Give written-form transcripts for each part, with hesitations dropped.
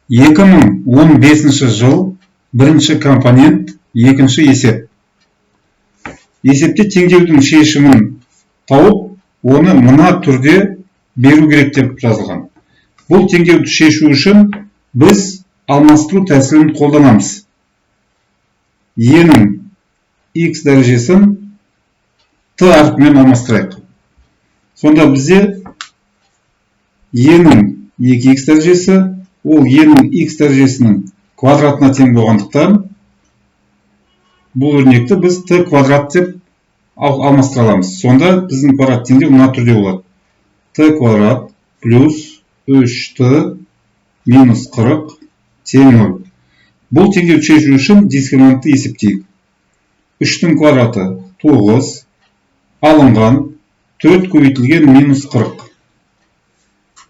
2015 жыл бірінші компонент, екінші есеп. Есепте теңдеудің шешімін тауып, оны мына түрде беру керек деп жазылған. Бұл теңдеуді шешу үшін біз алмастыру тәсілін қолданамыз. Е-нің x дәрежесін t әрпімен алмастырайық. Сонда бізде Е-нің 2x дәрежесі, ол Е-нің x дәрежесінің квадратына тең болғандықтан, бұл өрнекті біз t квадрат деп алмастыра аламыз. Сонда біздің квадрат теңдеу мына түрде болады. t квадрат плюс 3t минус 40 тең 0. Бұл теңдеуді шешу үшін дискриминантты есептейік. 3-тің квадраты 9, алынған 4 көбейтілген минус 40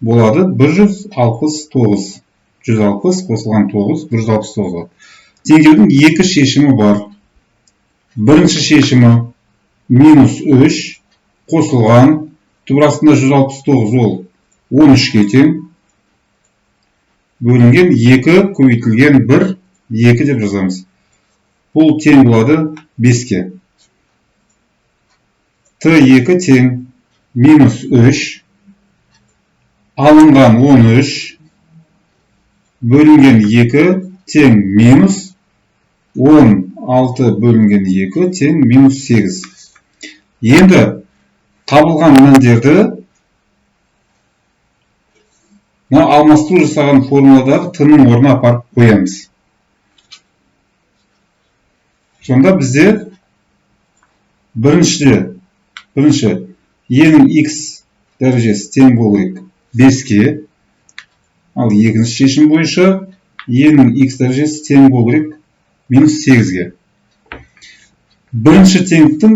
болады 169. 160 қосылған 9, 169 болады. Теңдеудің екі шешімі бар. Бірінші шешімі минус 3 қосылған, түбір астында 169 ол 13-ке тең, бөлінген 2 көбейтілген 1, 2 деп жазамыз. Бұл тең болады 5-ке. Т2 тең минус 3, алынған 13, бөлінген 2 тең минус 16 бөлінген 2 тең минус 8. Енді табылған мәндерді алмастыру жасаған формуладағы t-ның орнына апарып қоямыз. Сонда бізде бірінші Е-нің x дәрежесі тең болу 5-ке, ал екінші шешім бойынша Е-нің x дәрежесі тең болу минус 8-ге. Бірінші теңдіктің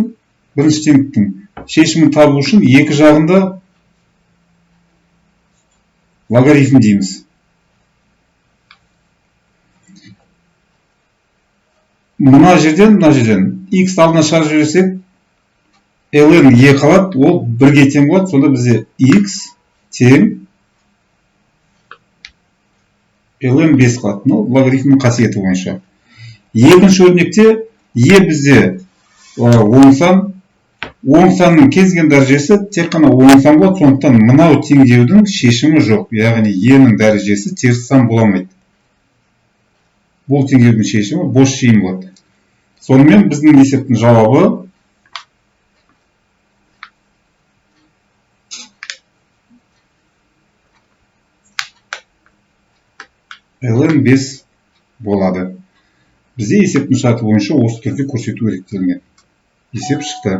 шешімін табу үшін екі жағында логарифм дейміз. Мына жерден x алдына шығарып жіберсек, ln e қалады, ол 1-ге тең болады. Сонда бізде x тең ln 5 қалады. Логарифмнің қасиеті бойынша. Екінші өрнекте e бізде оң санның кез келген дәрежесі тек қана оң сан болады. Сондықтан мынау теңдеудің шешімі жоқ. Яғни e-нің дәрежесі теріс сан бола алмайды. Бұл теңдеудің шешімі бос жиын болады. Сонымен біздің есептің жауабы ln 5 болады. Бізде есептің шарты бойынша осы түрде көрсету керектелген. Есеп шықты.